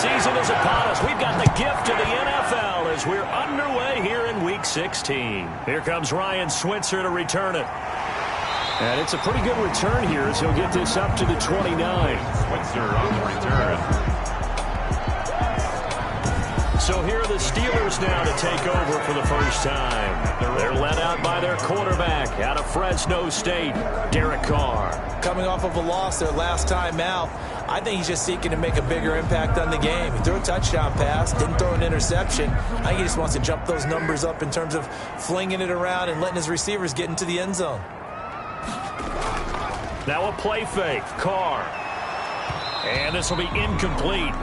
season is upon us. We've got the gift of the NFL as we're underway here in Week 16. Here comes Ryan Switzer to return it. And it's a pretty good return here as he'll get this up to the 29. Switzer on the return. So here are the Steelers now to take over for the first time. They're led out by their quarterback out of Fresno State, Derek Carr. Coming off of a loss their last time out, I think he's just seeking to make a bigger impact on the game. He threw a touchdown pass, didn't throw an interception. I think he just wants to jump those numbers up in terms of flinging it around and letting his receivers get into the end zone. Now a play fake, Carr. And this will be incomplete.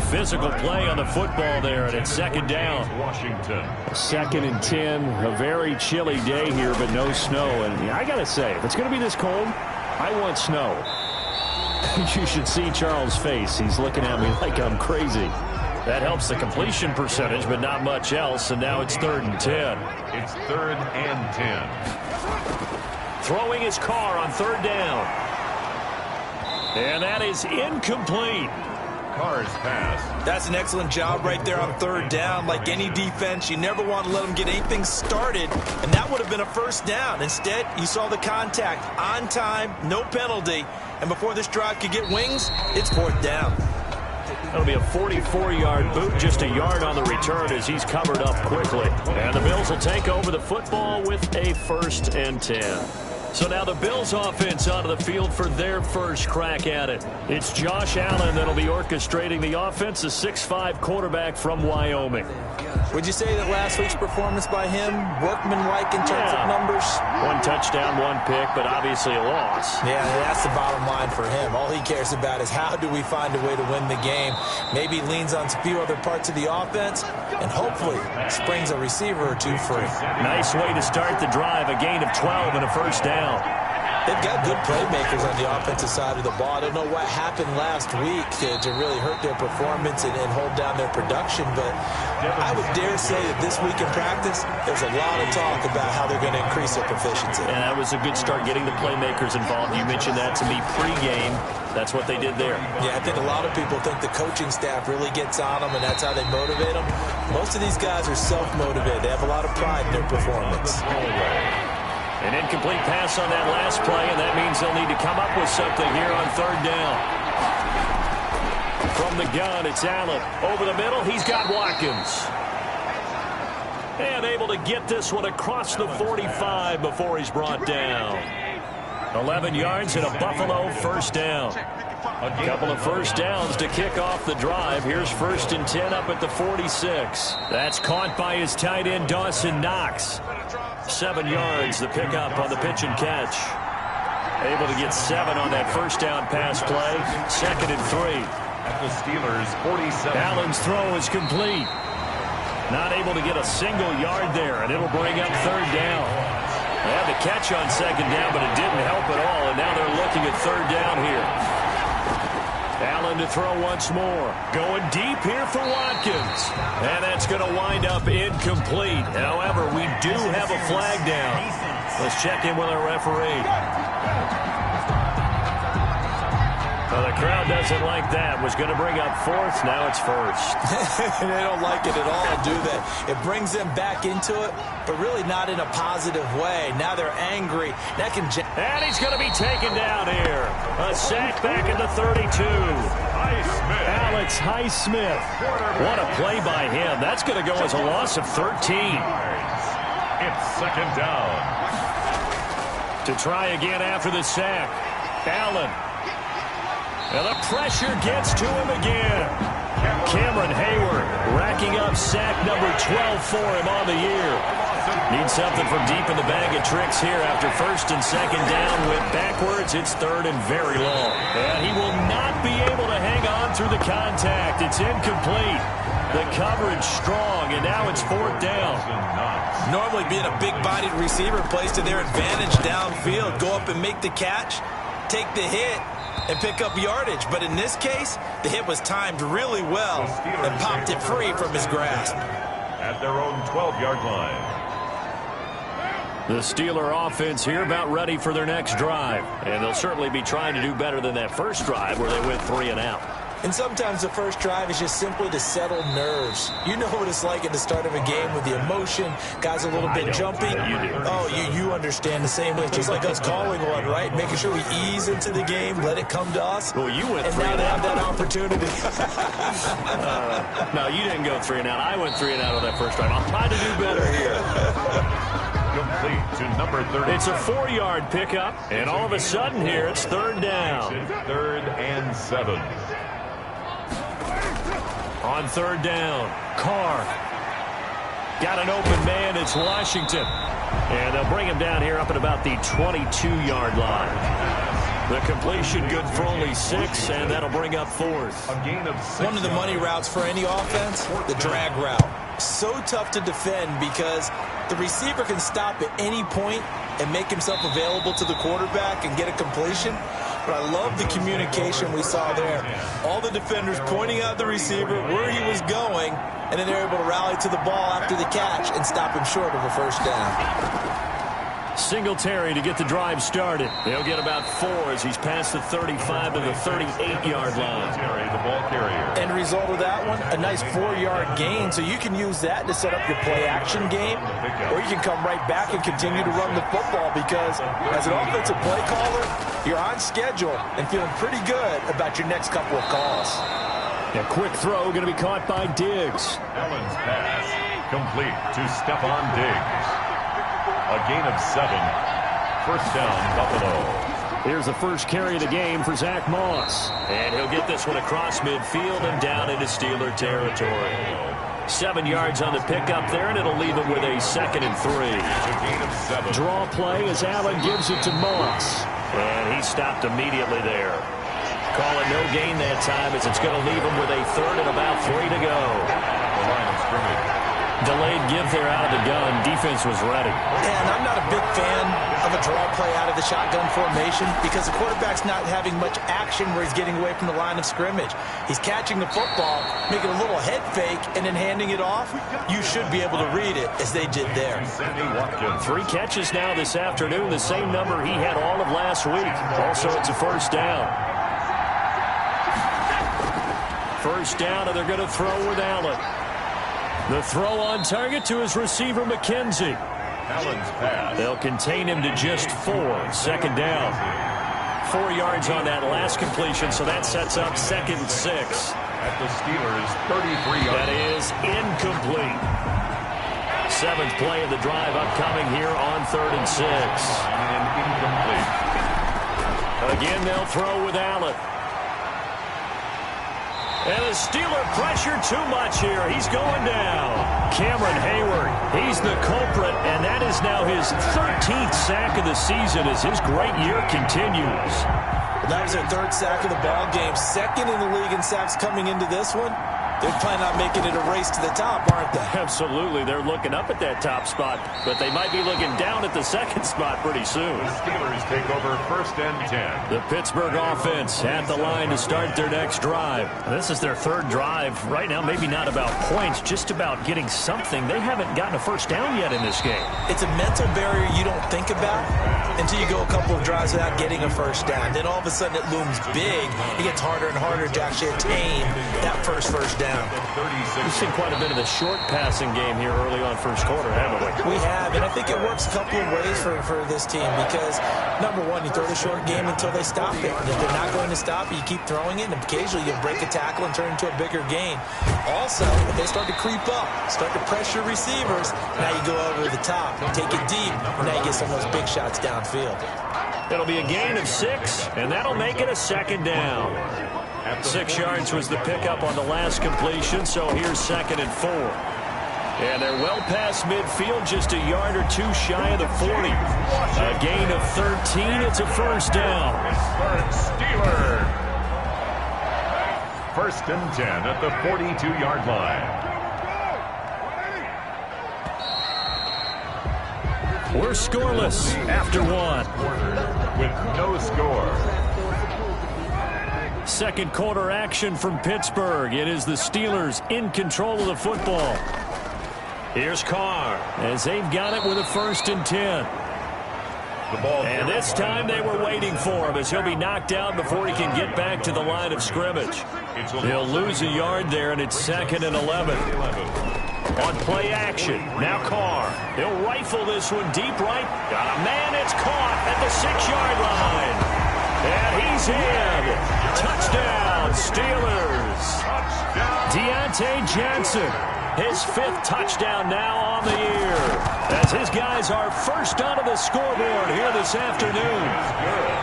Physical play on the football there, and it's second down. Washington. 2nd and 10. A very chilly day here, but no snow. And I got to say, if it's going to be this cold, I want snow. You should see Charles' face. He's looking at me like I'm crazy. That helps the completion percentage, but not much else. And now it's 3rd and 10. It's 3rd and 10. Throwing his Carr on 3rd down. And that is incomplete. Carr's pass. That's an excellent job right there on 3rd down. Like any defense, you never want to let them get anything started, and that would have been a first down. Instead, you saw the contact on time, no penalty, and before this drive could get wings, it's 4th down. That'll be a 44-yard boot, just a yard on the return as he's covered up quickly. And the Bills will take over the football with a 1st and 10. So now the Bills offense onto the field for their first crack at it. It's Josh Allen that'll be orchestrating the offense, a 6'5" quarterback from Wyoming. Would you say that last week's performance by him, workmanlike in terms of numbers? 1 touchdown, 1 pick, but obviously a loss. Yeah, that's the bottom line for him. All he cares about is how do we find a way to win the game. Maybe leans on a few other parts of the offense and hopefully springs a receiver or two free. Nice way to start the drive, a gain of 12 and a first down. They've got good playmakers on the offensive side of the ball. I don't know what happened last week to really hurt their performance and hold down their production, but I would dare say that this week in practice, there's a lot of talk about how they're going to increase their proficiency. And that was a good start, getting the playmakers involved. You mentioned that to me pregame. That's what they did there. Yeah, I think a lot of people think the coaching staff really gets on them, and that's how they motivate them. Most of these guys are self-motivated. They have a lot of pride in their performance. An incomplete pass on that last play, and that means they'll need to come up with something here on 3rd down. From the gun, it's Allen. Over the middle, he's got Watkins. And able to get this one across the 45 before he's brought down. 11 yards and a Buffalo first down. A couple of first downs to kick off the drive. Here's 1st and 10 up at the 46. That's caught by his tight end, Dawson Knox. 7 yards, the pickup on the pitch and catch. Able to get 7 on that first down pass play. 2nd and 3. At the Steelers, 47. Allen's throw is complete. Not able to get a single yard there, and it'll bring up 3rd down. They had the catch on 2nd down, but it didn't help at all, and now they're looking at 3rd down here. Allen to throw once more. Going deep here for Watkins. And that's going to wind up incomplete. However, we do have a flag down. Let's check in with our referee. Well, the crowd doesn't like that. Was going to bring up 4th. Now it's 1st. They don't like it at all, do they? It brings them back into it, but really not in a positive way. Now they're angry. And he's going to be taken down here. A sack back at the 32. Highsmith. Alex Highsmith. What a play by him. That's going to go as a loss of 13. It's 2nd down. To try again after the sack. Allen. And the pressure gets to him again. Cameron Hayward racking up sack number 12 for him on the year. Needs something from deep in the bag of tricks here after 1st and 2nd down. Went backwards. It's 3rd and very long. And he will not be able to hang on through the contact. It's incomplete. The coverage strong, and now it's 4th down. Normally being a big-bodied receiver plays to their advantage downfield. Go up and make the catch, take the hit, and pick up yardage. But in this case, the hit was timed really well and popped it free from his grasp. At their own 12-yard line. The Steeler offense here about ready for their next drive. And they'll certainly be trying to do better than that first drive where they went 3 and out. And sometimes the first drive is just simply to settle nerves. You know what it's like at the start of a game with the emotion, guys a little bit jumpy. You do. Oh, you understand the same way. It's just like us calling one, right? Making sure we ease into the game, let it come to us. Well, you went and 3 now and they out. have that opportunity. No, you didn't go 3 and out. I went 3 and out on that first drive. I'll try to do better here. Complete to number 30. It's a 4-yard pickup, and all of a sudden here, it's 3rd down. 3rd and 7. On 3rd down, Carr. Got an open man, it's Washington. And they'll bring him down here up at about the 22-yard line. The completion good for only 6, and that'll bring up 4th. A gain of 6. One of the money routes for any offense, the drag route. So tough to defend because the receiver can stop at any point and make himself available to the quarterback and get a completion. But I love the communication we saw there. All the defenders pointing out the receiver, where he was going, and then they're able to rally to the ball after the catch and stop him short of a first down. Singletary to get the drive started. They'll get about 4 as he's past the 35 to the 38-yard line. The ball carrier. End result of that one, a nice 4-yard gain. So you can use that to set up your play-action game, or you can come right back and continue to run the football because as an offensive play caller, you're on schedule and feeling pretty good about your next couple of calls. A quick throw going to be caught by Diggs. Allen's pass complete to Stephon Diggs. A gain of 7. First down, Buffalo. Here's the first carry of the game for Zach Moss. And he'll get this one across midfield and down into Steeler territory. 7 yards on the pickup there, and it'll leave him with a 2nd and 3. A gain of 7. Draw play as Allen gives it to Moss. And he stopped immediately there. Calling no gain that time as it's going to leave him with a 3rd and about 3 to go. The line of scrimmage. Delayed give there out of the gun. Defense was ready. And I'm not a big fan of a draw play out of the shotgun formation because the quarterback's not having much action where he's getting away from the line of scrimmage. He's catching the football, making a little head fake, and then handing it off. You should be able to read it as they did there. Sammy Watkins. 3 catches now this afternoon, the same number he had all of last week. Also, it's a first down. First down, and they're going to throw with Allen. The throw on target to his receiver, McKenzie. Allen's pass. They'll contain him to just 4. 2nd down. 4 yards on that last completion, so that sets up 2nd and 6. At the Steelers' 33-yard. That is incomplete. 7th play of the drive upcoming here on 3rd and 6. And incomplete. Again, they'll throw with Allen. And the Steeler pressure too much here. He's going down. Cameron Hayward, he's the culprit, and that is now his 13th sack of the season as his great year continues. Well, that was their 3rd sack of the ball game. 2nd in the league in sacks coming into this one. They're planning on making it a race to the top, aren't they? Absolutely. They're looking up at that top spot, but they might be looking down at the 2nd spot pretty soon. The Steelers take over 1st and 10. The Pittsburgh offense at the line to start their next drive. This is their 3rd drive. Right now, maybe not about points, just about getting something. They haven't gotten a first down yet in this game. It's a mental barrier you don't think about until you go a couple of drives without getting a first down. Then all of a sudden it looms big. It gets harder and harder to actually attain that first down. We've seen quite a bit of the short passing game here early on first quarter, haven't we? We have, and I think it works a couple of ways for this team because, number one, you throw the short game until they stop it. And if they're not going to stop it, you keep throwing it, and occasionally you'll break a tackle and turn into a bigger gain. Also, if they start to creep up, start to pressure receivers, now you go over the top, take it deep, and now you get some of those big shots downfield. It'll be a gain of 6, and that'll make it a 2nd down. 6 yards was the pickup on the last completion, so here's 2nd and 4. And they're well past midfield, just a yard or 2 shy of the 40. A gain of 13, it's a first down. Steelers. 1st and 10 at the 42-yard line. We're scoreless after 1. With no score. 2nd quarter action from Pittsburgh. It is the Steelers in control of the football. Here's Carr as they've got it with a 1st and 10. And this time they were waiting for him as he'll be knocked down before he can get back to the line of scrimmage. He'll lose a yard there, and it's 2nd and 11. On play action, now Carr. He'll rifle this one deep right. Got a man, it's caught at the 6-yard line. And he's in. Touchdown, Steelers. Deontay Johnson, his 5th touchdown now on the year, as his guys are first onto the scoreboard here this afternoon.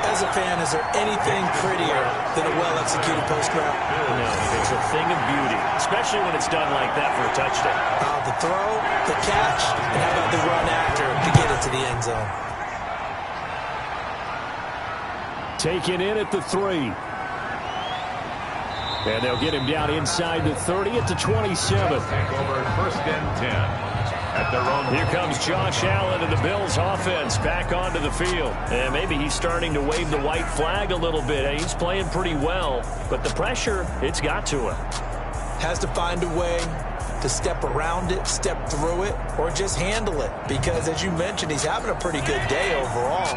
As a fan, is there anything prettier than a well-executed post route? No, it's a thing of beauty, especially when it's done like that for a touchdown. The throw, the catch, and how about the run after to get it to the end zone? Taken in at the 3. And they'll get him down inside the 30 at the 27. Over 1st and 10 at their own. Here comes Josh Allen and the Bills offense back onto the field. And maybe he's starting to wave the white flag a little bit. He's playing pretty well, but the pressure, it's got to him. Has to find a way to step around it, step through it, or just handle it. Because, as you mentioned, he's having a pretty good day overall.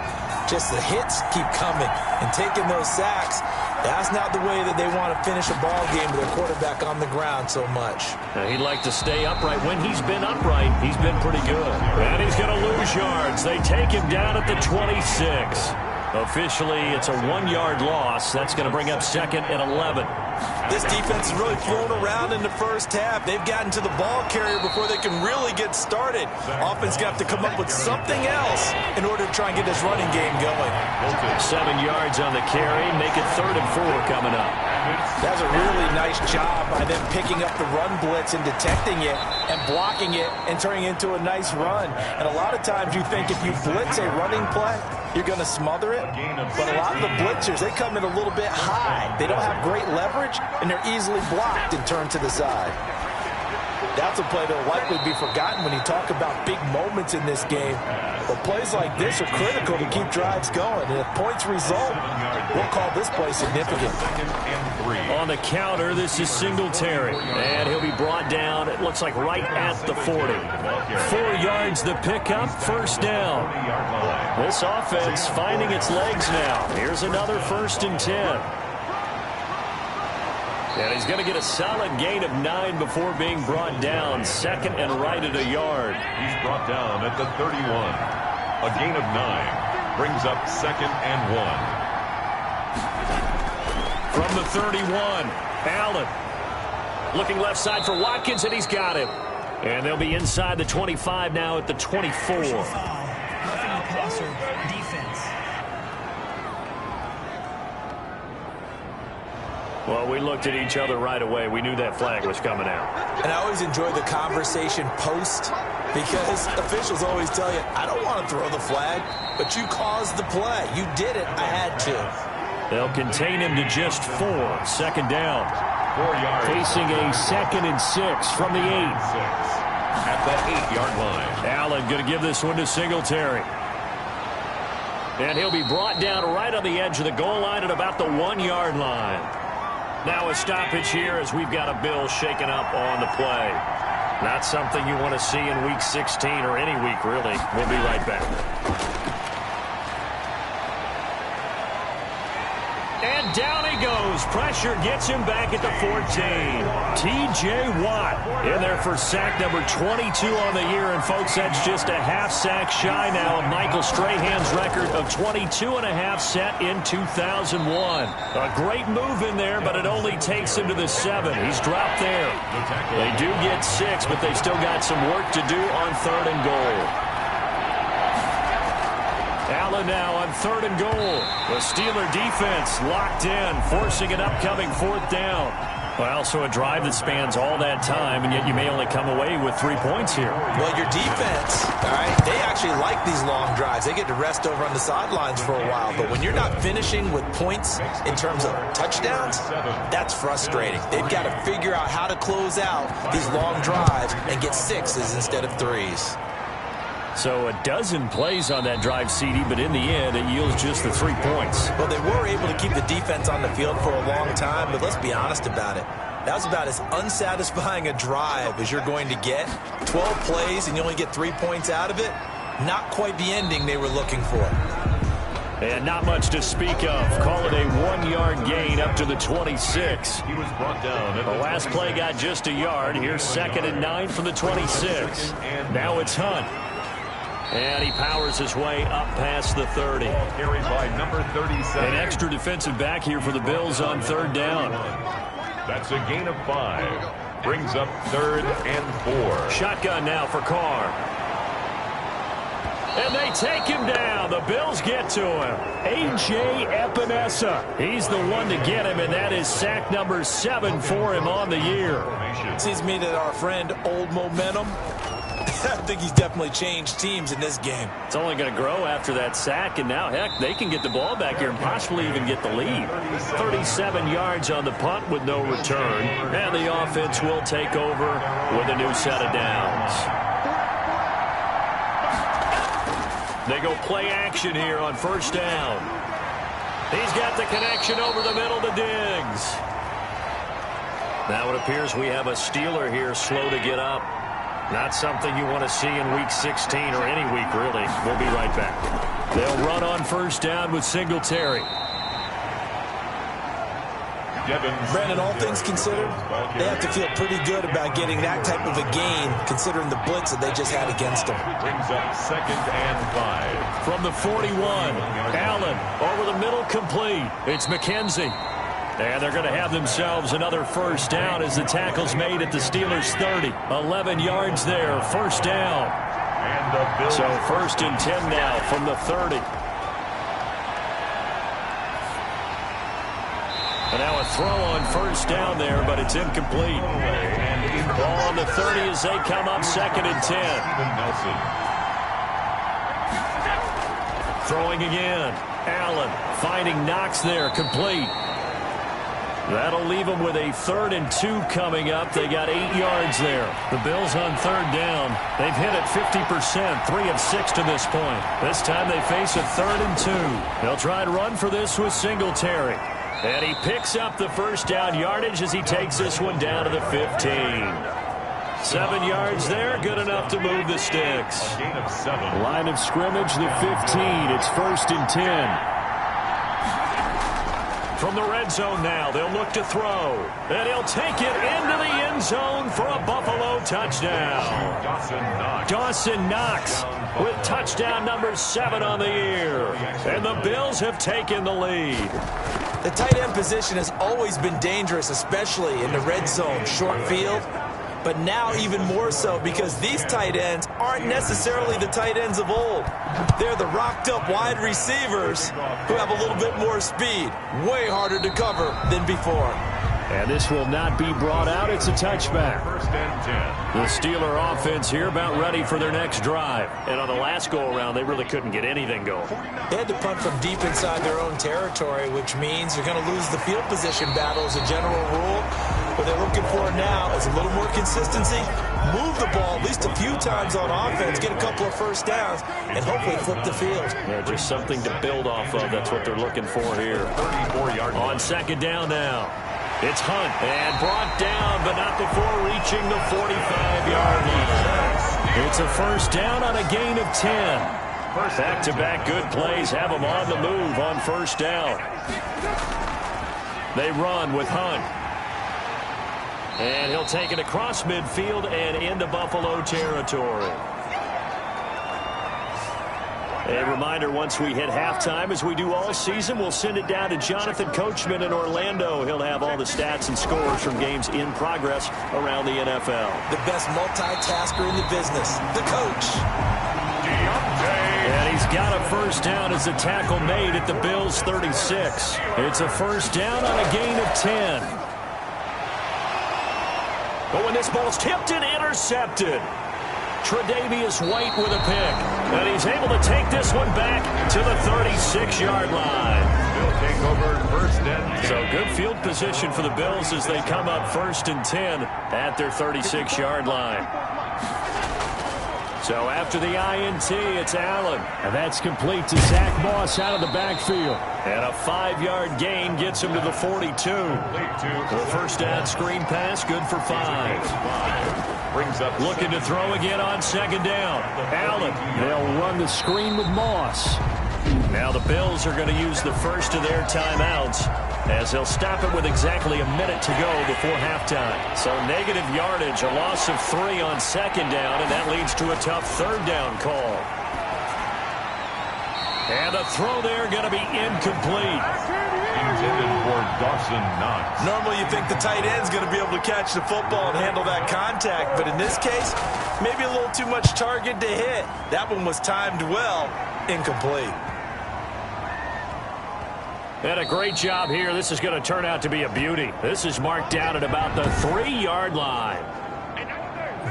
Just the hits keep coming and taking those sacks. That's not the way that they want to finish a ball game with their quarterback on the ground so much. Now, he'd like to stay upright. When he's been upright, he's been pretty good. And he's going to lose yards. They take him down at the 26. Officially, it's a 1-yard loss. That's going to bring up 2nd and 11. This defense has really thrown around in the first half. They've gotten to the ball carrier before they can really get started. Offense got to come up with something else in order to try and get this running game going. 7 yards on the carry. Make it 3rd and 4 coming up. That's a really nice job by them picking up the run blitz and detecting it and blocking it and turning it into a nice run. And a lot of times you think if you blitz a running play, you're going to smother it. But a lot of the blitzers, they come in a little bit high. They don't have great leverage, and they're easily blocked and turned to the side. That's a play that will likely be forgotten when you talk about big moments in this game. But plays like this are critical to keep drives going. And if points result, we'll call this play significant. On the counter, this is Singletary. And he'll be brought down, it looks like right at the 40. 4 yards the pickup, 1st down. This offense finding its legs now. Here's another 1st and 10. And he's going to get a solid gain of 9 before being brought down. 2nd and right at a yard. He's brought down at the 31. A gain of 9 brings up 2nd and 1. From the 31, Allen. Looking left side for Watkins, and he's got him. And they'll be inside the 25 now at the 24. Roughing the passer, defense. Well, we looked at each other right away. We knew that flag was coming out. And I always enjoy the conversation post because officials always tell you, I don't want to throw the flag, but you caused the play. You did it. I had to. They'll contain him to just 4. 2nd down. 4 yards. Facing a 2nd and 6 from the 8. At the 8-yard line. Allen going to give this one to Singletary. And he'll be brought down right on the edge of the goal line at about the 1-yard line. Now a stoppage here as we've got a Bill shaken up on the play. Not something you want to see in Week 16 or any week, really. We'll be right back. And down he goes. Pressure gets him back at the 14. T.J. Watt in there for sack number 22 on the year. And, folks, that's just a half sack shy now of Michael Strahan's record of 22 and a half set in 2001. A great move in there, but it only takes him to the 7. He's dropped there. They do get 6, but they still got some work to do on 3rd and goal. Allen now on 3rd and goal. The Steeler defense locked in, forcing an upcoming 4th down. Well, so a drive that spans all that time, and yet you may only come away with 3 points here. Well, your defense, all right, they actually like these long drives. They get to rest over on the sidelines for a while. But when you're not finishing with points in terms of touchdowns, that's frustrating. They've got to figure out how to close out these long drives and get 6s instead of 3s. So a dozen plays on that drive, CD, but in the end, it yields just the 3 points. Well, they were able to keep the defense on the field for a long time, but let's be honest about it. That was about as unsatisfying a drive as you're going to get. 12 plays and you only get 3 points out of it. Not quite the ending they were looking for. And not much to speak of. Call it a 1-yard gain up to the 26. He was brought down at The last play got just a yard. Here's 2nd and 9 from the 26. Now it's Hunt. And he powers his way up past the 30. Carried by number 37. An extra defensive back here for the Bills on 3rd down. That's a gain of 5. Brings up 3rd and 4. Shotgun now for Carr. And they take him down. The Bills get to him. A.J. Epinesa. He's the one to get him, and that is sack number 7 for him on the year. Seems to me that our friend Old Momentum, I think he's definitely changed teams in this game. It's only going to grow after that sack, and now, heck, they can get the ball back here and possibly even get the lead. 37 yards on the punt with no return, and the offense will take over with a new set of downs. They go play action here on 1st down. He's got the connection over the middle to Diggs. Now it appears we have a Steeler here slow to get up. Not something you want to see in Week 16 or any week, really. We'll be right back. They'll run on 1st down with Singletary. Brandon, all things considered, they have to feel pretty good about getting that type of a gain, considering the blitz that they just had against them. Brings up 2nd and 5. From the 41, Allen over the middle, complete. It's McKenzie. And they're going to have themselves another 1st down as the tackle's made at the Steelers' 30. 11 yards there, 1st down. So 1st and 10 now from the 30. And now a throw on 1st down there, but it's incomplete. Ball on the 30 as they come up 2nd and 10. Throwing again. Allen finding Knox there, complete. That'll leave them with a 3rd and 2 coming up. They got 8 yards there. The Bills on 3rd down. They've hit it 50%, 3 of 6 to this point. This time they face a 3rd and 2. They'll try and run for this with Singletary. And he picks up the 1st down yardage as he takes this one down to the 15. 7 yards there, good enough to move the sticks. Line of scrimmage, the 15. It's 1st and 10. From the red zone now, they'll look to throw. And he'll take it into the end zone for a Buffalo touchdown. Dawson Knox with touchdown number 7 on the year. And the Bills have taken the lead. The tight end position has always been dangerous, especially in the red zone, short field. But now even more so because these tight ends aren't necessarily the tight ends of old. They're the rocked-up wide receivers who have a little bit more speed. Way harder to cover than before. And this will not be brought out. It's a touchback. 1st and 10. The Steeler offense here about ready for their next drive. And on the last go-around, they really couldn't get anything going. They had to punt from deep inside their own territory, which means they're going to lose the field position battle as a general rule. What they're looking for now is a little more consistency, move the ball at least a few times on offense, get a couple of 1st downs, and hopefully flip the field. Yeah, just something to build off of. That's what they're looking for here. 34-yard On 2nd down now. It's Hunt, and brought down, but not before reaching the 45-yard line. It's a 1st down on a gain of 10. Back-to-back good plays have them on the move on 1st down. They run with Hunt. And he'll take it across midfield and into Buffalo territory. A reminder, once we hit halftime, as we do all season, we'll send it down to Jonathan Coachman in Orlando. He'll have all the stats and scores from games in progress around the NFL. The best multitasker in the business, the coach. And he's got a 1st down as the tackle made at the Bills' 36. It's a 1st down on a gain of 10. But when this ball's tipped and intercepted, Tre'Davious White with a pick. And he's able to take this one back to the 36-yard line. They'll take over 1st and 10. So good field position for the Bills as they come up 1st and 10 at their 36-yard line. So after the INT, it's Allen. And that's complete to Zach Moss out of the backfield. And a 5-yard gain gets him to the 42. The 1st down screen pass, good for 5. Brings up Looking to throw again on 2nd down. Allen. They'll run the screen with Moss. Now the Bills are going to use the first of their timeouts as they'll stop it with exactly a minute to go before halftime. So negative yardage, a loss of 3 on second down, and that leads to a tough third down call. And the throw there going to be incomplete. Intended for Dawson Knox. Normally you think the tight end's going to be able to catch the football and handle that contact, but in this case, maybe a little too much target to hit. That one was timed well, incomplete. And a great job here. This is going to turn out to be a beauty. This is marked down at about the 3-yard line.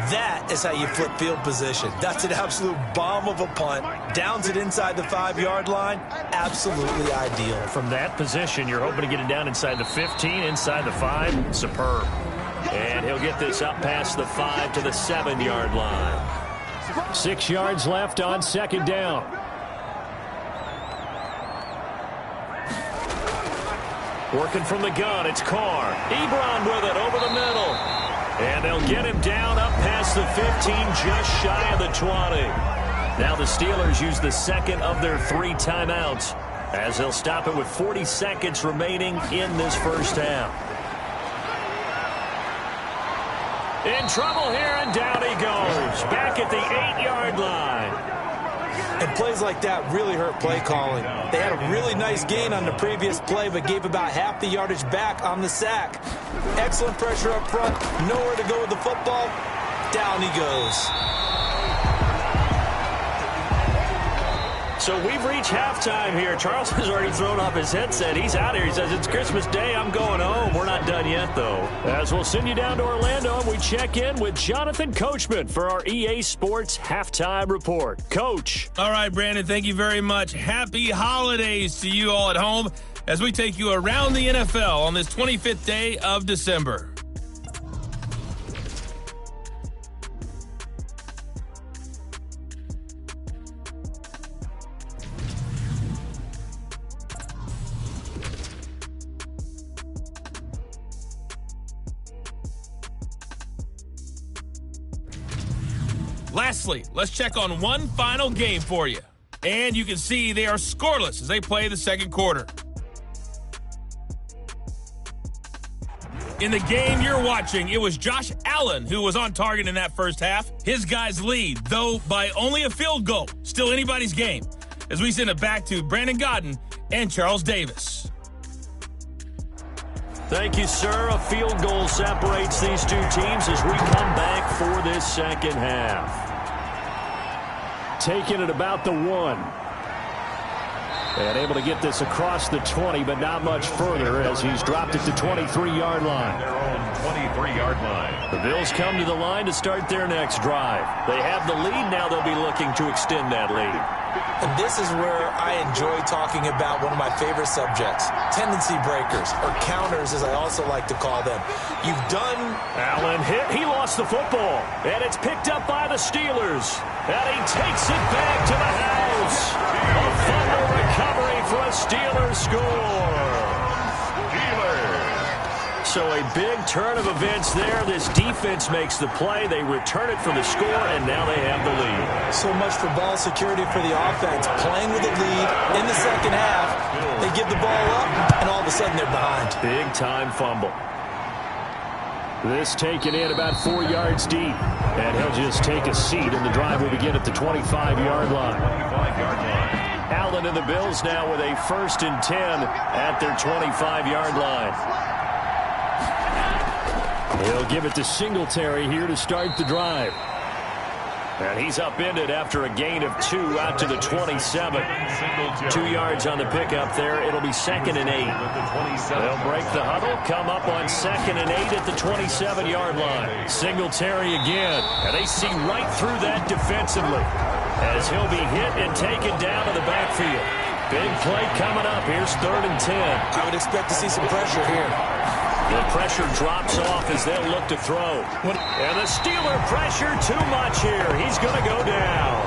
That is how you flip field position. That's an absolute bomb of a punt. Downs it inside the 5-yard line. Absolutely ideal. From that position, you're hoping to get it down inside the 15, inside the 5. Superb. And he'll get this up past the 5 to the 7-yard line. 6 yards left on second down. Working from the gun, it's Carr. Ebron with it over the middle. And they'll get him down up past the 15, just shy of the 20. Now the Steelers use the second of their 3 timeouts as they'll stop it with 40 seconds remaining in this first half. In trouble here, and down he goes. Back at the 8-yard line. And plays like that really hurt play calling. They had a really nice gain on the previous play, but gave about half the yardage back on the sack. Excellent pressure up front. Nowhere to go with the football. Down he goes. So we've reached halftime here. Charles has already thrown off his headset. He's out here. He says, it's Christmas Day. I'm going home. We're not done yet, though. As we'll send you down to Orlando, and we check in with Jonathan Coachman for our EA Sports Halftime Report. Coach. All right, Brandon, thank you very much. Happy holidays to you all at home as we take you around the NFL on this 25th day of December. Lastly, let's check on one final game for you. And you can see they are scoreless as they play the second quarter. In the game you're watching, it was Josh Allen who was on target in that first half. His guys lead, though by only a field goal. Still anybody's game. As we send it back to Brandon Godden and Charles Davis. Thank you, sir. A field goal separates these two teams as we come back for this second half. Taking it about the 1. And able to get this across the 20, but not much further as he's dropped it to 23-yard line. Their own 23-yard line. The Bills come to the line to start their next drive. They have the lead. Now they'll be looking to extend that lead. And this is where I enjoy talking about one of my favorite subjects, tendency breakers, or counters as I also like to call them. You've done... Allen hit. He lost the football. And it's picked up by the Steelers. And he takes it back to the house. A fumble recovery for a Steelers score. So a big turn of events there. This defense makes the play. They return it for the score, and now they have the lead. So much for ball security for the offense. Playing with the lead in the second half. They give the ball up, and all of a sudden they're behind. Big-time fumble. This taken in about 4 yards deep. And he'll just take a seat, and the drive will begin at the 25-yard line. 25-yard line. Allen and the Bills now with a 1st and 10 at their 25-yard line. He'll give it to Singletary here to start the drive. And he's upended after a gain of 2 out to the 27. 2 yards on the pickup there. It'll be 2nd and 8. They'll break the huddle, come up on 2nd and 8 at the 27-yard line. Singletary again. And they see right through that defensively as he'll be hit and taken down to the backfield. Big play coming up. Here's 3rd and 10. I would expect to see some pressure here. The pressure drops off as they'll look to throw. And the Steeler pressure too much here. He's going to go down.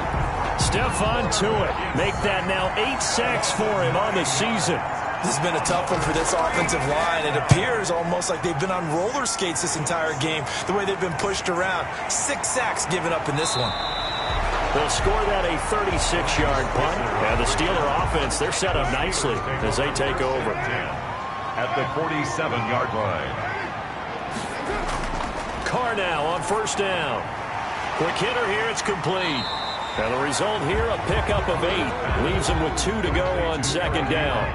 Stephon Tuitt make that now 8 sacks for him on the season. This has been a tough one for this offensive line. It appears almost like they've been on roller skates this entire game, the way they've been pushed around. 6 sacks given up in this one. They'll score that a 36-yard punt. And the Steeler offense, they're set up nicely as they take over. At the 47-yard line. Carr now on first down. Quick hitter here, it's complete. And the result here, a pickup of 8. Leaves him with 2 to go on second down.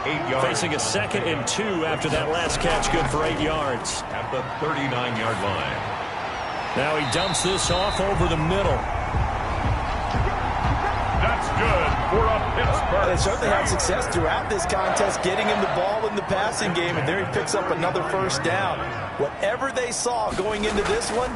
8 yards. Facing a 2nd and 2 after that last catch, good for 8 yards. At the 39-yard line. Now he dumps this off over the middle. That's good for a Pittsburgh. They certainly had success throughout this contest, getting him the ball in the passing game, and there he picks up another first down. Whatever they saw going into this one,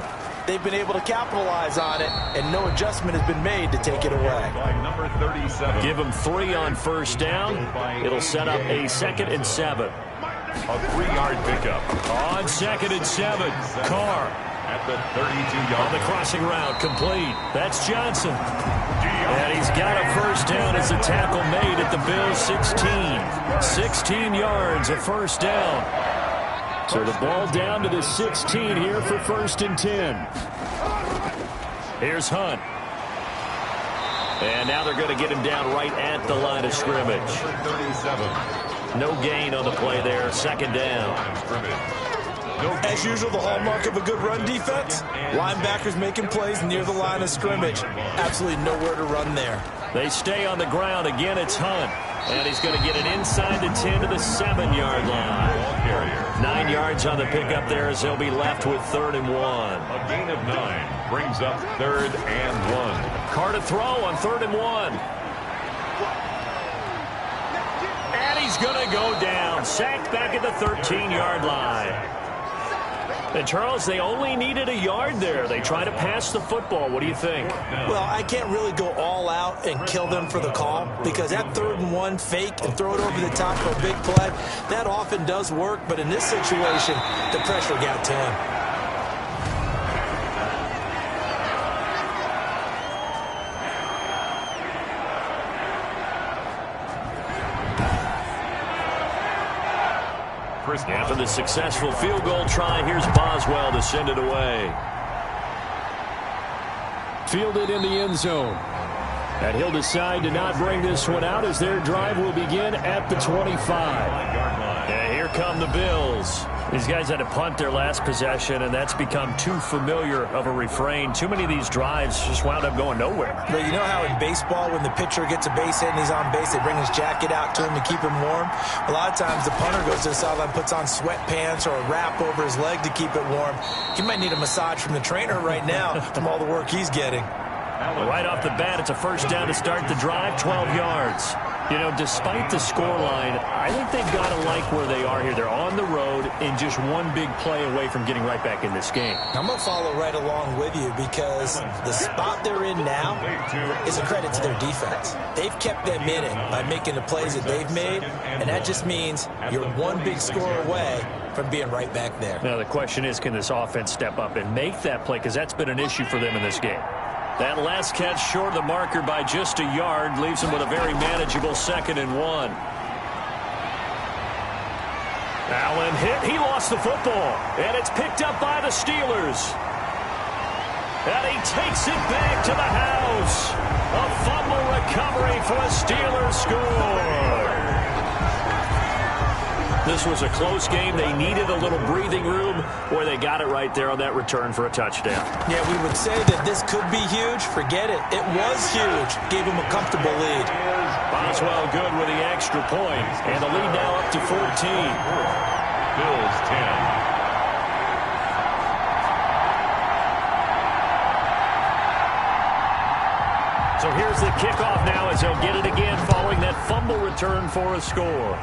they've been able to capitalize on it, and no adjustment has been made to take it away. By number 37. Give him 3 on first down. It'll set up a 2nd and 7. A 3-yard pickup. On 2nd and 7, Carr. At the 32-yard On the crossing route, complete. That's Johnson. And he's got a first down as the tackle made at the Bills' 16. 16 yards, a first down. So the ball down to the 16 here for 1st and 10. Here's Hunt. And now they're going to get him down right at the line of scrimmage. 37. No gain on the play there, 2nd down. As usual, the hallmark of a good run defense, linebackers making plays near the line of scrimmage. Absolutely nowhere to run there. They stay on the ground. Again, it's Hunt. And he's going to get it inside the 10 to the 7-yard line. 9 yards on the pickup there as they'll be left with 3rd and 1. A gain of 9 brings up 3rd and 1. Carr to throw on 3rd and 1. And he's going to go down. Sacked back at the 13-yard line. And, Charles, they only needed a yard there. They try to pass the football. What do you think? Well, I can't really go all out and kill them for the call because that 3rd and 1 fake and throw it over the top for a big play, that often does work. But in this situation, the pressure got to him. After the successful field goal try, here's Boswell to send it away. Fielded in the end zone. And he'll decide to not bring this one out as their drive will begin at the 25. And here come the Bills. These guys had to punt their last possession, and that's become too familiar of a refrain. Too many of these drives just wound up going nowhere. But you know how in baseball, when the pitcher gets a base hit and he's on base, they bring his jacket out to him to keep him warm? A lot of times the punter goes to the sideline, puts on sweatpants or a wrap over his leg to keep it warm. He might need a massage from the trainer right now from all the work he's getting. Right off the bat, it's a first down to start the drive, 12 yards. You know, despite the scoreline, I think they've got to like where they are here. They're on the road and just one big play away from getting right back in this game. I'm going to follow right along with you because the spot they're in now is a credit to their defense. They've kept them in it by making the plays that they've made, and that just means you're one big score away from being right back there. Now, the question is, can this offense step up and make that play? Because that's been an issue for them in this game. That last catch short of the marker by just a yard leaves him with a very manageable 2nd and 1. Allen hit. He lost the football. And it's picked up by the Steelers. And he takes it back to the house. A fumble recovery for a Steelers score. This was a close game. They needed a little breathing room where they got it right there on that return for a touchdown. Yeah, we would say that this could be huge. Forget it. It was huge. Gave him a comfortable lead. Boswell good with the extra point. And the lead now up to 14. Bills 10. So here's the kickoff now as they'll get it again following that fumble return for a score.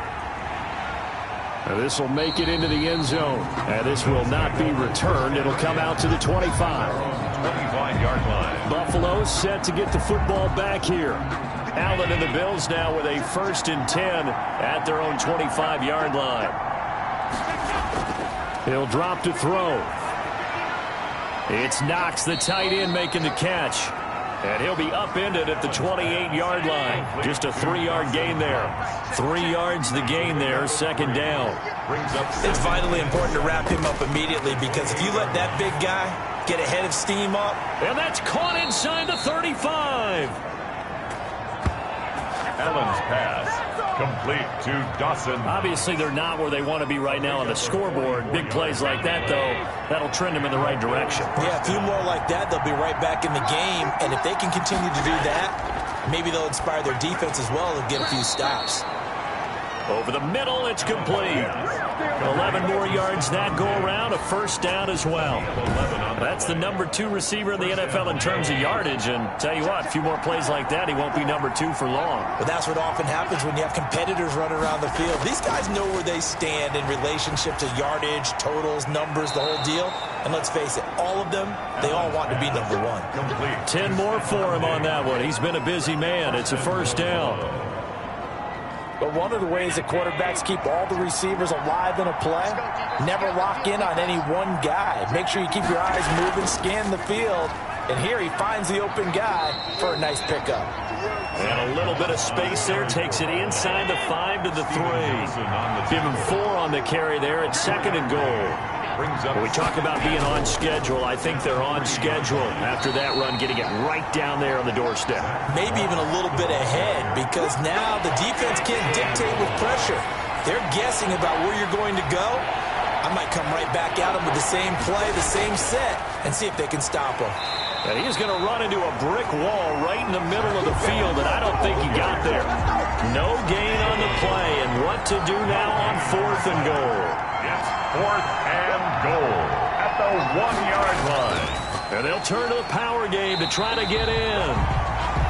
This will make it into the end zone. And this will not be returned. It'll come out to the 25. 25-yard line. Buffalo set to get the football back here. Allen and the Bills now with a 1st and 10 at their own 25-yard line. He'll drop to throw. It's Knox, the tight end, making the catch. And he'll be upended at the 28-yard line. Just a 3-yard gain there. 3 yards the gain there, 2nd down. It's vitally important to wrap him up immediately because if you let that big guy get a head of steam up. And that's caught inside the 35. Allen's pass complete to Dawson. Obviously, they're not where they want to be right now on the scoreboard. Big plays like that, though, that'll trend them in the right direction. Yeah, a few more like that, they'll be right back in the game. And if they can continue to do that, maybe they'll inspire their defense as well and get a few stops. Over the middle, it's complete. 11 more yards that go around, a first down as well. That's the number 2 receiver in the NFL in terms of yardage. And tell you what, a few more plays like that, he won't be number 2 for long. But that's what often happens when you have competitors running around the field. These guys know where they stand in relationship to yardage, totals, numbers, the whole deal. And let's face it, all of them, they all want to be number 1. 10 more for him on that one. He's been a busy man. It's a first down. But one of the ways that quarterbacks keep all the receivers alive in a play, never lock in on any one guy. Make sure you keep your eyes moving, scan the field. And here he finds the open guy for a nice pickup. And a little bit of space there. Takes it inside the 5 to the 3. Give him 4 on the carry there at 2nd and goal. When we talk about being on schedule, I think they're on schedule after that run, getting it right down there on the doorstep. Maybe even a little bit ahead, because now the defense can't dictate with pressure. They're guessing about where you're going to go. I might come right back at them with the same play, the same set, and see if they can stop them. And he's going to run into a brick wall right in the middle of the field, and I don't think he got there. No gain on the play, and what to do now on 4th and goal. It's 4th and goal at the 1-yard line. And they'll turn to the power game to try to get in.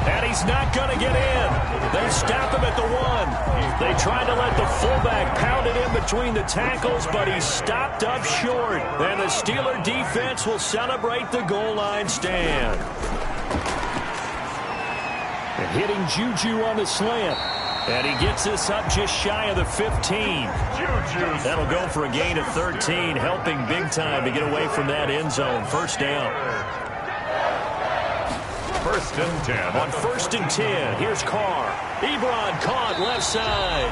And he's not going to get in. They stop him at the 1. They tried to let the fullback pound it in between the tackles, but he stopped up short. And the Steeler defense will celebrate the goal line stand. And hitting Juju on the slant. And he gets this up just shy of the 15. That'll go for a gain of 13, helping big time to get away from that end zone. First down. 1st and 10. On 1st and 10, here's Carr. Ebron caught left side.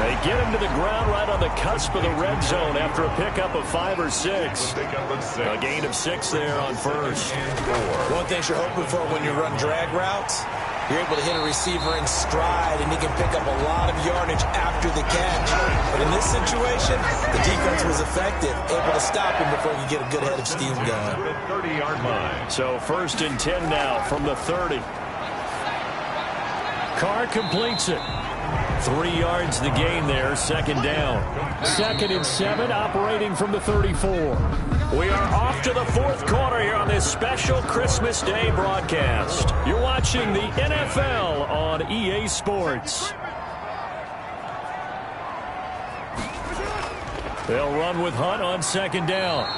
They get him to the ground right on the cusp of the red zone after a pickup of 5 or 6. A gain of 6 there on 1st. One thing you're hoping for when you run drag routes, you're able to hit a receiver in stride, and he can pick up a lot of yardage after the catch. But in this situation, the defense was effective, able to stop him before he could get a good head of steam going. 30-yard line. So 1st and 10 now from the 30. Carr completes it. 3 yards the gain there, 2nd down. 2nd and 7, operating from the 34. We are off to the 4th quarter here on this special Christmas Day broadcast. You're watching the NFL on EA Sports. They'll run with Hunt on 2nd down.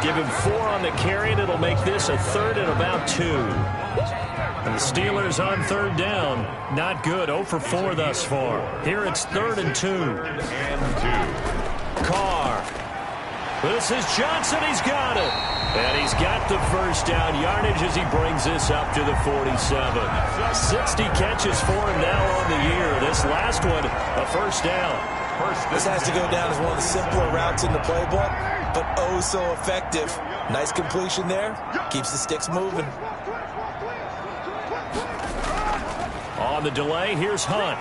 Give him 4 on the carry, and it'll make this a 3rd and about 2. And the Steelers on 3rd down. Not good. 0 for 4 thus far. Here it's 3rd and 2. Carr. This is Johnson. He's got it. And he's got the first down yardage as he brings this up to the 47. 60 catches for him now on the year. This last one, a first down. This has to go down as one of the simpler routes in the playbook, but oh so effective. Nice completion there. Keeps the sticks moving. On the delay, here's Hunt.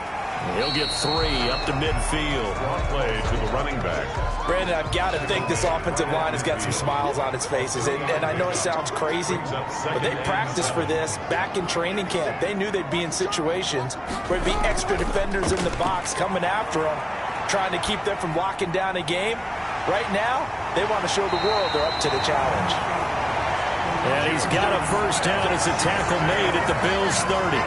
He'll get 3 up to midfield. Play to the running back. Brandon, I've got to think this offensive line has got some smiles on its faces. And I know it sounds crazy, but they practiced for this back in training camp. They knew they'd be in situations where there'd be extra defenders in the box coming after them, trying to keep them from locking down a game. Right now, they want to show the world they're up to the challenge. And he's got a first down as a tackle made at the Bills' 30.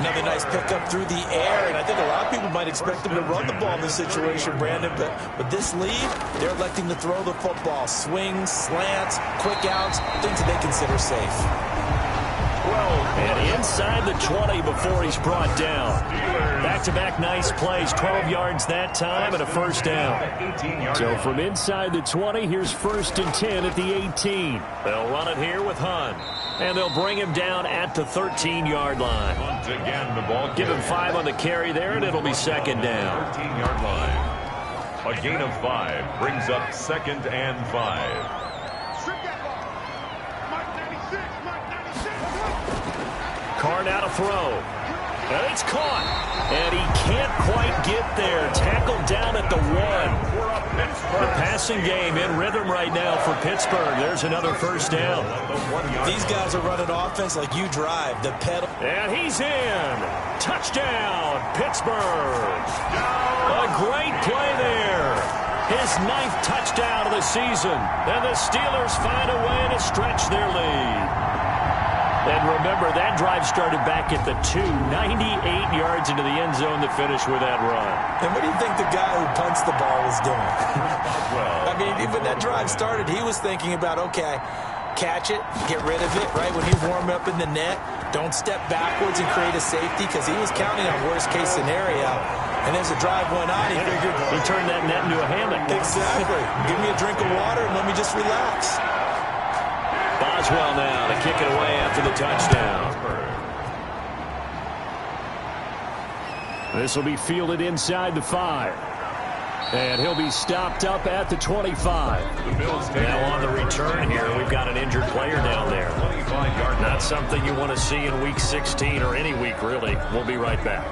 Another nice pickup through the air, and I think a lot of people might expect them to run the ball in this situation, Brandon, but with this lead, they're electing to throw the football. Swings, slants, quick outs, things that they consider safe. And inside the 20 before he's brought down. Back-to-back nice plays, 12 yards that time and a first down. So from inside the 20, here's 1st and 10 at the 18. They'll run it here with Hunt. And they'll bring him down at the 13-yard line. Once again, the ball. Give him 5 on the carry there, and it'll be 2nd down. 13-yard line. A gain of 5 brings up 2nd and 5. Carr now to throw. And it's caught. And he can't quite get there. Tackled down at the 1. The passing game in rhythm right now for Pittsburgh. There's another first down. These guys are running offense like you drive. The pedal. And he's in. Touchdown, Pittsburgh. A great play there. His 9th touchdown of the season. And the Steelers find a way to stretch their lead. And remember, that drive started back at the 2, 98 yards into the end zone to finish with that run. And what do you think the guy who punts the ball was doing? I mean, when that drive started, he was thinking about, okay, catch it, get rid of it, right? When he's warming up in the net, don't step backwards and create a safety because he was counting on worst-case scenario. And as the drive went on, he figured... He turned that net into a hammock. Exactly. Give me a drink of water and let me just relax. Boswell now to kick it away after the touchdown. This will be fielded inside the 5. And he'll be stopped up at the 25. Now on the return here, we've got an injured player down there. Not something you want to see in Week 16 or any week, really. We'll be right back.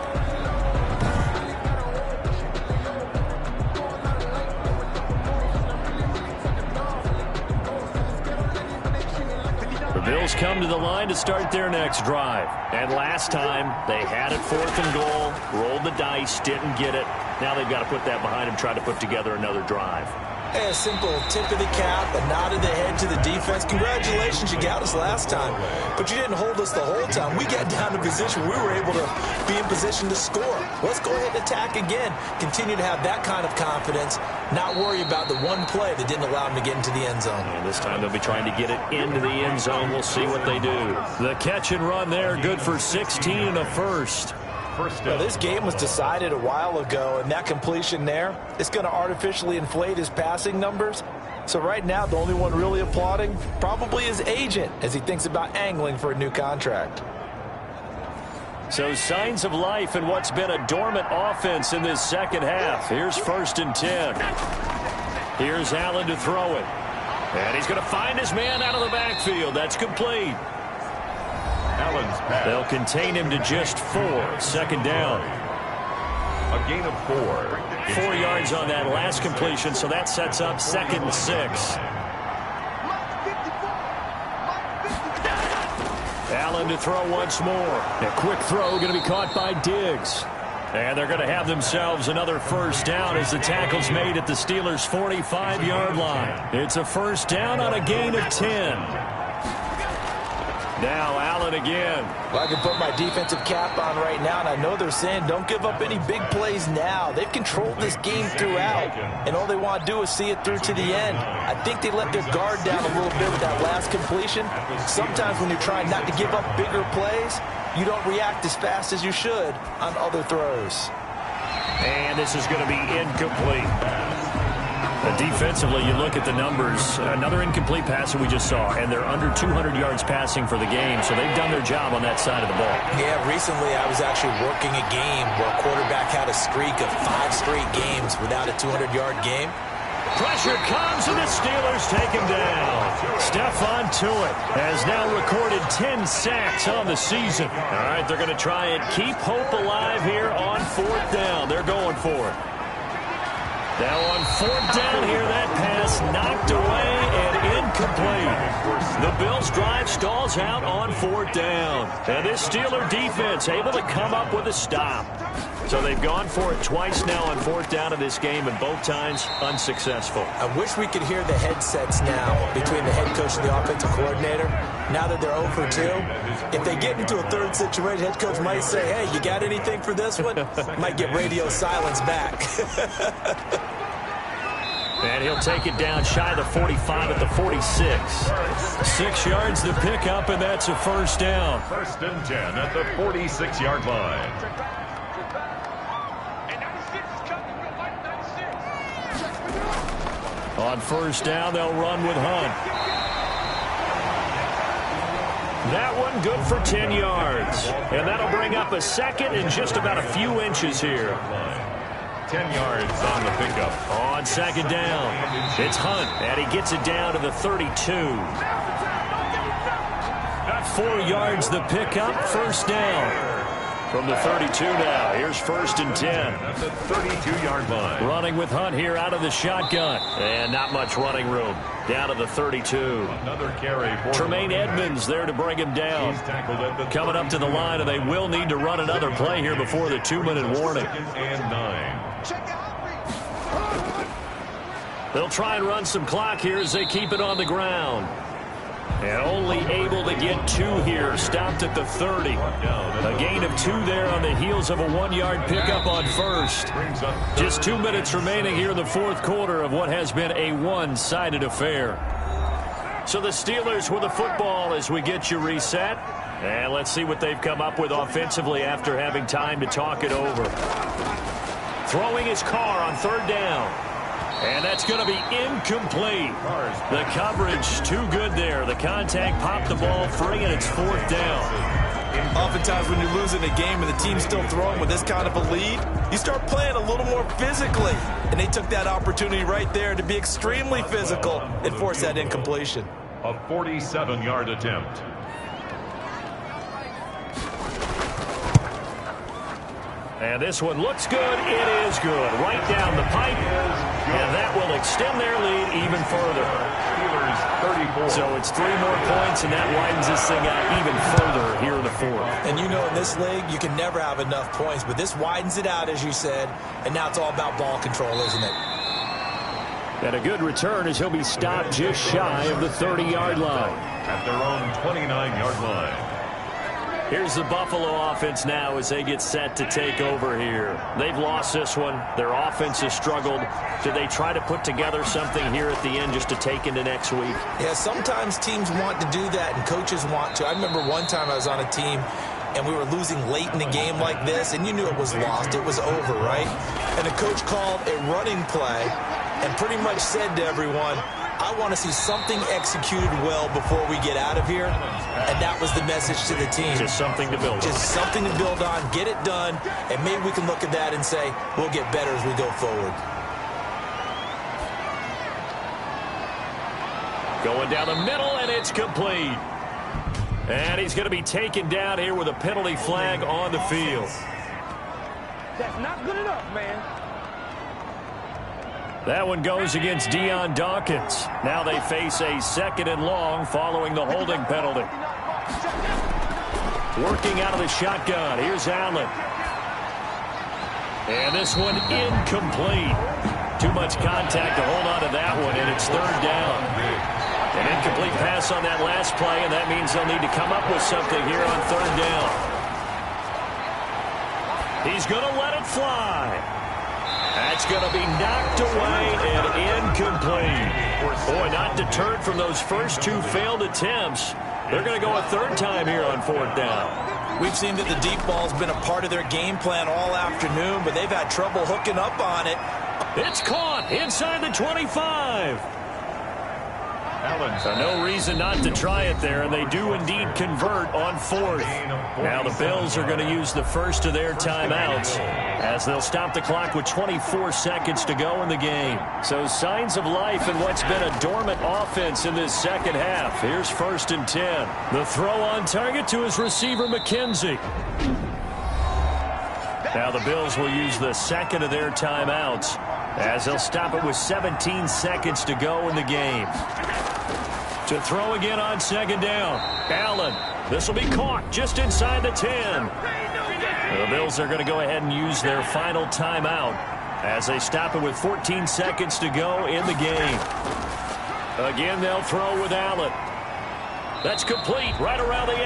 Bills come to the line to start their next drive. And last time, they had it 4th and goal, rolled the dice, didn't get it. Now they've got to put that behind them, try to put together another drive. A simple tip of the cap, a nod of the head to the defense. Congratulations, you got us last time. But you didn't hold us the whole time. We got down to position. We were able to be in position to score. Let's go ahead and attack again. Continue to have that kind of confidence. Not worry about the one play that didn't allow them to get into the end zone. And this time they'll be trying to get it into the end zone. We'll see what they do. The catch and run there, good for 16 and a first. Well, this game was decided a while ago, and that completion there, it's going to artificially inflate his passing numbers. So right now, the only one really applauding probably his agent as he thinks about angling for a new contract. So signs of life in what's been a dormant offense in this second half. Here's 1st and 10. Here's Allen to throw it. And he's going to find his man out of the backfield. That's complete. They'll contain him to just 4. 2nd down. A gain of 4. 4 yards on that last completion, so that sets up 2nd and 6. Allen to throw once more. A quick throw going to be caught by Diggs. And they're going to have themselves another first down as the tackle's made at the Steelers' 45-yard line. It's a first down on a gain of 10. Now Allen again. Well, I can put my defensive cap on right now, and I know they're saying don't give up any big plays now. They've controlled this game throughout, and all they want to do is see it through to the end. I think they let their guard down a little bit with that last completion. Sometimes when you're trying not to give up bigger plays, you don't react as fast as you should on other throws. And this is going to be incomplete. Defensively, you look at the numbers. Another incomplete passer we just saw, and they're under 200 yards passing for the game, so they've done their job on that side of the ball. Yeah, recently I was actually working a game where a quarterback had a streak of 5 straight games without a 200-yard game. Pressure comes, and the Steelers take him down. Stephon Tuitt has now recorded 10 sacks on the season. All right, they're going to try and keep hope alive here on 4th down. They're going for it. Now on 4th down here, that pass knocked away and incomplete. The Bills' drive stalls out on 4th down. And this Steeler defense able to come up with a stop. So they've gone for it twice now on 4th down in this game, and both times unsuccessful. I wish we could hear the headsets now between the head coach and the offensive coordinator. Now that they're 0 for 2, if they get into a third situation, head coach might say, hey, you got anything for this one? Might get radio silence back. And he'll take it down shy of the 45 at the 46. 6 yards the pickup, and that's a first down. 1st and 10 at the 46-yard line. On 1st down, they'll run with Hunt. That one good for 10 yards. And that'll bring up a 2nd and just about a few inches here. 10 yards on the pickup. On 2nd down, it's Hunt, and he gets it down to the 32. 4 yards the pickup, first down. From the 32 now, here's 1st and 10. At the 32-yard line. Running with Hunt here out of the shotgun. And not much running room. Down to the 32. Another carry for Tremaine Edmonds there to bring him down. He's tackled at the Coming up to the line, and they will need to run another play here before the 2-minute warning. 2nd and 9. They'll try and run some clock here as they keep it on the ground. And only able to get 2 here, stopped at the 30. A gain of 2 there on the heels of a 1-yard pickup on first. Just 2 minutes remaining here in the 4th quarter of what has been a one-sided affair. So the Steelers with the football as we get you reset. And let's see what they've come up with offensively after having time to talk it over. Throwing his car on 3rd down. And that's going to be incomplete. The coverage too good there. The contact popped the ball free, and it's 4th down. Oftentimes when you're losing a game and the team's still throwing with this kind of a lead, you start playing a little more physically. And they took that opportunity right there to be extremely physical and force that incompletion. A 47-yard attempt. And this one looks good. It is good. Right down the pipe. And that will extend their lead even further. Steelers 34. So it's 3 more points, and that widens this thing out even further here in the 4th. And you know in this league, you can never have enough points. But this widens it out, as you said. And now it's all about ball control, isn't it? And a good return as he'll be stopped just shy of the 30-yard line. At their own 29-yard line. Here's the Buffalo offense now as they get set to take over here. They've lost this one. Their offense has struggled. Do they try to put together something here at the end just to take into next week? Yeah, sometimes teams want to do that and coaches want to. I remember one time I was on a team and we were losing late in the game like this, and you knew it was lost. It was over, right? And the coach called a running play and pretty much said to everyone, I want to see something executed well before we get out of here. And that was the message to the team. Just something to build on. Just something to build on, get it done, and maybe we can look at that and say, we'll get better as we go forward. Going down the middle, and it's complete. And he's going to be taken down here with a penalty flag on the field. That's not good enough, man. That one goes against Dion Dawkins. Now they face a 2nd and long following the holding penalty. Working out of the shotgun. Here's Allen. And this one incomplete. Too much contact to hold on to that one, and it's 3rd down. An incomplete pass on that last play, and that means they'll need to come up with something here on 3rd down. He's going to let it fly. That's going to be knocked away and incomplete. Boy, not deterred from those first 2 failed attempts. They're going to go a 3rd time here on 4th down. We've seen that the deep ball's been a part of their game plan all afternoon, but they've had trouble hooking up on it. It's caught inside the 25. So no reason not to try it there, and they do indeed convert on 4th. Now the Bills are going to use the first of their timeouts as they'll stop the clock with 24 seconds to go in the game. So signs of life in what's been a dormant offense in this 2nd half. Here's 1st and 10. The throw on target to his receiver, McKenzie. Now the Bills will use the 2nd of their timeouts as they'll stop it with 17 seconds to go in the game. To throw again on 2nd down. Allen. This will be caught just inside the 10. The Bills are going to go ahead and use their final timeout as they stop it with 14 seconds to go in the game. Again, they'll throw with Allen. That's complete right around the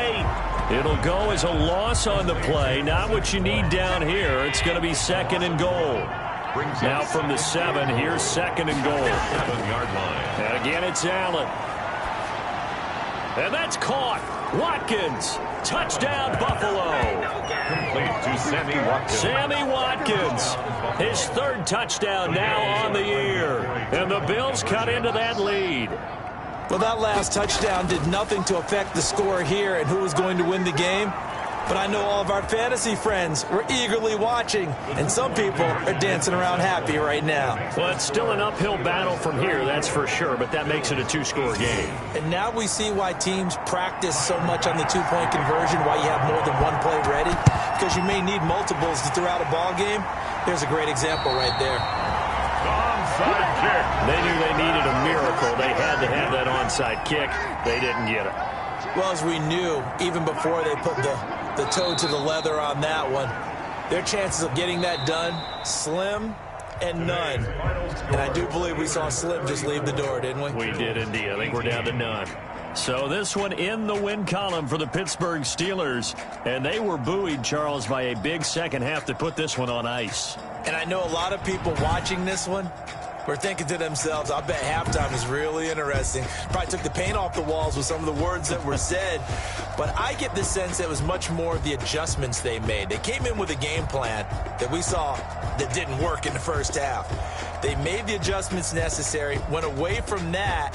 8. It'll go as a loss on the play. Not what you need down here. It's going to be 2nd and goal. Now from the 7, here's 2nd and goal. 7-yard line. And again, it's Allen. And that's caught. Watkins. Touchdown, Buffalo. Complete to Sammy Watkins. Sammy Watkins. His 3rd touchdown now on the year. And the Bills cut into that lead. Well, that last touchdown did nothing to affect the score here and who was going to win the game. But I know all of our fantasy friends were eagerly watching, and some people are dancing around happy right now. Well, it's still an uphill battle from here, that's for sure, but that makes it a two-score game. And now we see why teams practice so much on the two-point conversion, why you have more than one play ready, because you may need multiples to throw out a ball game. Here's a great example right there. Onside kick. They knew they needed a miracle. They had to have that onside kick. They didn't get it. Well, as we knew, even before they put the toe to the leather on that one, their chances of getting that done, slim and none. And I do believe we saw Slim just leave the door, didn't we? We did indeed. I think we're down to none. So this one in the win column for the Pittsburgh Steelers. And they were buoyed, Charles, by a big second half to put this one on ice. And I know a lot of people watching this one were thinking to themselves, I bet halftime is really interesting. Probably took the paint off the walls with some of the words that were said. But I get the sense it was much more of the adjustments they made. They came in with a game plan that we saw that didn't work in the first half. They made the adjustments necessary, went away from that,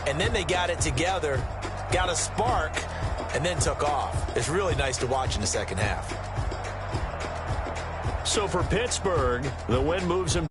and then they got it together, got a spark, and then took off. It's really nice to watch in the second half. So for Pittsburgh, the win moves them